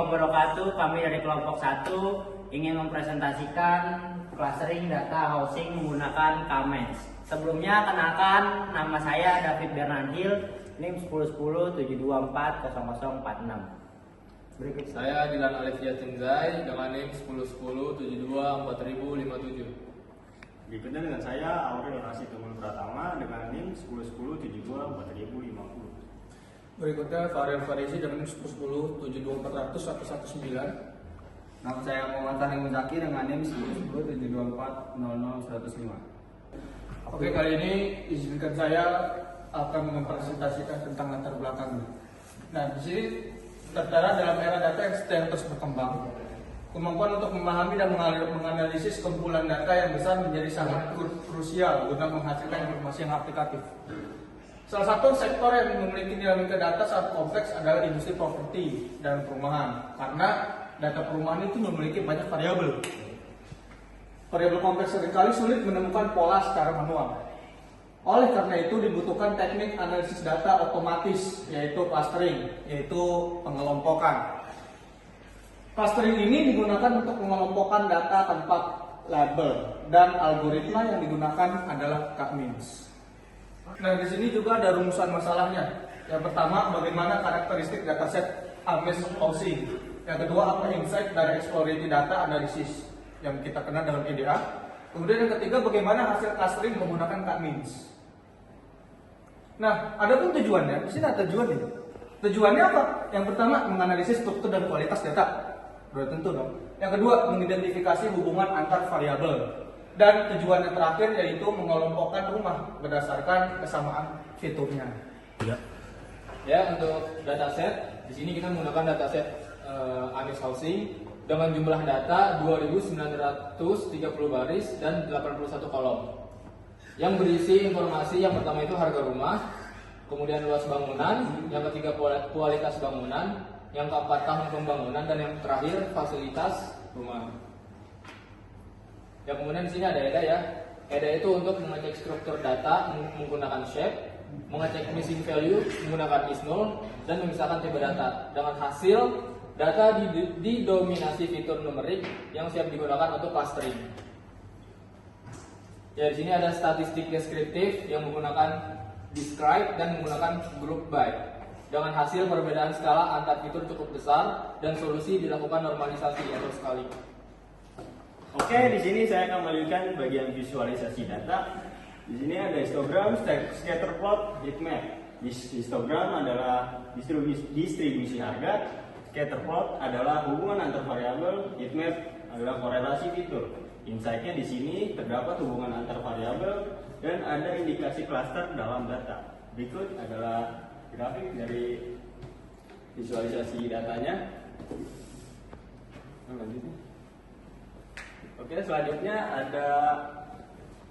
wabarakatuh. Kami dari kelompok 1 ingin mempresentasikan clustering data housing menggunakan Kmens. Sebelumnya kenalkan, nama saya David Bernardil, NIM 101072400046. Berikut saya Dilan Alif Yatinzai dengan NIM 1010724057. Berikutnya dengan saya Aurel Rasid Tumul Pratama dengan NIM 1010724050. Berikutnya Farel Farisi dengan NIM 101072400119. Nama saya Muhammad Tahir Muzaki dengan NIM 101072400105. Oke, kali ini izinkan saya akan mempresentasikan tentang latar belakangnya. Nah, di sini tertera dalam era data yang sedang terus berkembang. Kemampuan untuk memahami dan menganalisis kumpulan data yang besar menjadi sangat krusial guna menghasilkan informasi yang aplikatif. Salah satu sektor yang memiliki dinamika data sangat kompleks adalah industri properti dan perumahan, karena data perumahan itu memiliki banyak variabel. Variabel kompleks seringkali sulit menemukan pola secara manual. Oleh karena itu dibutuhkan teknik analisis data otomatis, yaitu clustering, yaitu pengelompokan. Clustering ini digunakan untuk mengelompokkan data tanpa label, dan algoritma yang digunakan adalah K-means. Nah, di sini juga ada rumusan masalahnya. Yang pertama, bagaimana karakteristik dataset Ames Housing. Yang kedua, apa insight dari exploratory data analysis yang kita kenal dalam EDA. Kemudian yang ketiga, bagaimana hasil clustering menggunakan K-means. Nah, ada pun tujuannya. Di sini ada tujuannya. Tujuannya apa? Yang pertama, menganalisis struktur dan kualitas data. Sudah tentu dong. Yang kedua, mengidentifikasi hubungan antar variabel. Dan tujuan yang terakhir yaitu mengelompokkan rumah berdasarkan kesamaan fiturnya. Ya, untuk dataset, di sini kita menggunakan dataset Ames Housing dengan jumlah data 2.930 baris dan 81 kolom. Yang berisi informasi yang pertama itu harga rumah, kemudian luas bangunan, yang ketiga kualitas bangunan, yang keempat tahun pembangunan, dan yang terakhir fasilitas rumah. Ya, kemudian di sini ada EDA ya. EDA itu untuk mengecek struktur data menggunakan shape, mengecek missing value menggunakan isNull, dan memisahkan tipe data. Dengan hasil data didominasi fitur numerik yang siap digunakan untuk clustering. Ya, di sini ada statistik deskriptif yang menggunakan describe dan menggunakan group by. Dengan hasil perbedaan skala antar fitur cukup besar dan solusi dilakukan normalisasi atau scaling. Oke, di sini saya akan melanjutkan bagian visualisasi data. Di sini ada histogram, scatter plot, heat map. Histogram adalah distribusi harga, scatter plot adalah hubungan antar variabel, heat map adalah korelasi fitur. Insight-nya di sini terdapat hubungan antar variabel dan ada indikasi cluster dalam data. Berikut adalah grafik dari visualisasi datanya. Oke, selanjutnya ada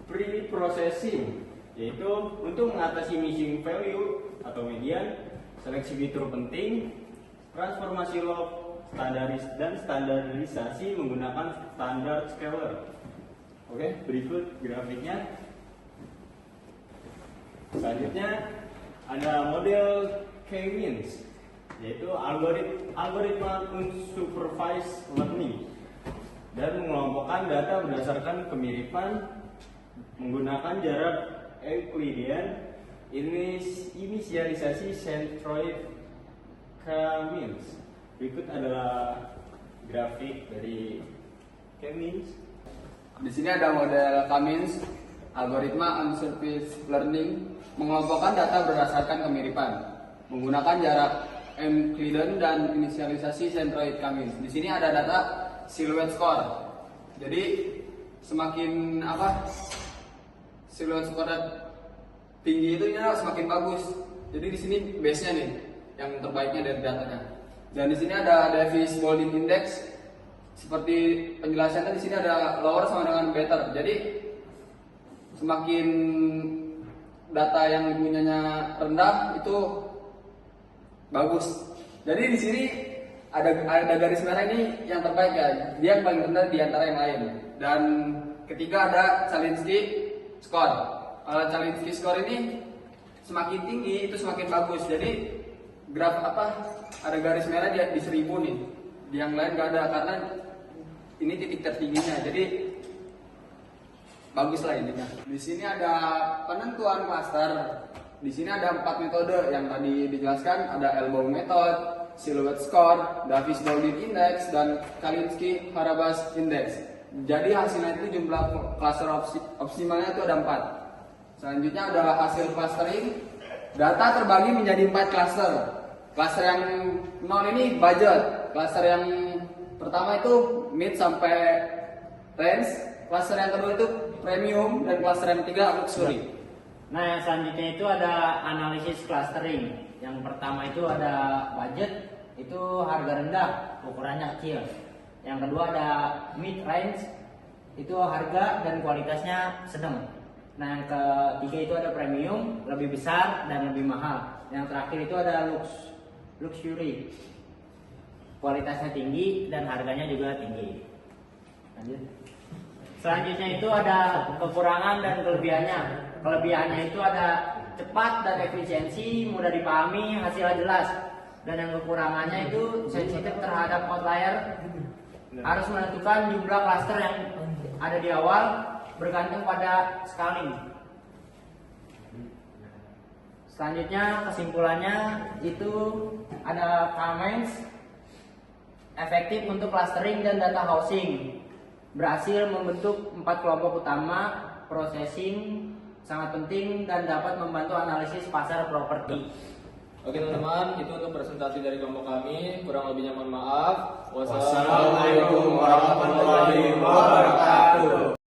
pre-processing, yaitu untuk mengatasi missing value atau median, seleksi fitur penting, transformasi log, dan standarisasi menggunakan standar scaler. Oke, berikut grafiknya. Selanjutnya ada model K-means, yaitu algoritma unsupervised learning, dan mengelompokkan data berdasarkan kemiripan menggunakan jarak Euclidean, inisialisasi centroid K-means. Berikut adalah grafik dari K-means. Di sini ada model K-means, algoritma unsupervised learning, mengelompokkan data berdasarkan kemiripan, menggunakan jarak Euclidean dan inisialisasi centroid K-means. Di sini ada data silhouette score. Jadi semakin silhouette score tinggi itu semakin bagus. Jadi di sini base-nya nih yang terbaiknya dari datanya. Dan di sini ada Davis Baldwin Index. Seperti penjelasannya di sini ada lower sama dengan better. Jadi semakin data yang punyanya rendah itu bagus. Jadi di sini ada garis merah ini yang terbaik ya, dia yang paling rendah di antara yang lain. Dan ketiga ada Chalinsky score. Kalau Chalinsky score ini semakin tinggi itu semakin bagus. Jadi graf ada garis merah di 1000 nih. Di yang lain nggak ada karena ini titik tertingginya. Jadi bagus lah intinya. Di sini ada penentuan klaster. Di sini ada 4 metode yang tadi dijelaskan, ada elbow method, silhouette score, Davis-Baldwin index, dan Kalinski-Harabas index. Jadi hasilnya itu jumlah klaster optimalnya itu ada 4. Selanjutnya ada hasil clustering. Data terbagi menjadi 4 klaster. Klaster yang 0 ini budget. Klaster yang pertama itu mid sampai range. Klaster yang kedua itu premium, dan klaster yang ketiga luxury. Nah, yang selanjutnya itu ada analisis clustering. Yang pertama itu ada budget, itu harga rendah, ukurannya kecil. Yang kedua ada mid range, itu harga dan kualitasnya sedang. Nah, yang ketiga itu ada premium, lebih besar dan lebih mahal. Yang terakhir itu ada luxury, kualitasnya tinggi dan harganya juga tinggi. Lanjut. Selanjutnya itu ada kekurangan dan kelebihannya. Kelebihannya itu ada cepat dan efisiensi, mudah dipahami, hasilnya jelas. Dan yang kekurangannya itu sensitif terhadap outlier, harus menentukan jumlah klaster yang ada di awal bergantung pada scaling. Selanjutnya kesimpulannya itu ada comments efektif untuk clustering dan data housing. Berhasil membentuk 4 kelompok utama, processing sangat penting dan dapat membantu analisis pasar properti. Oke teman-teman, itu untuk presentasi dari kelompok kami. Kurang lebihnya mohon maaf. Wassalamualaikum warahmatullahi wabarakatuh.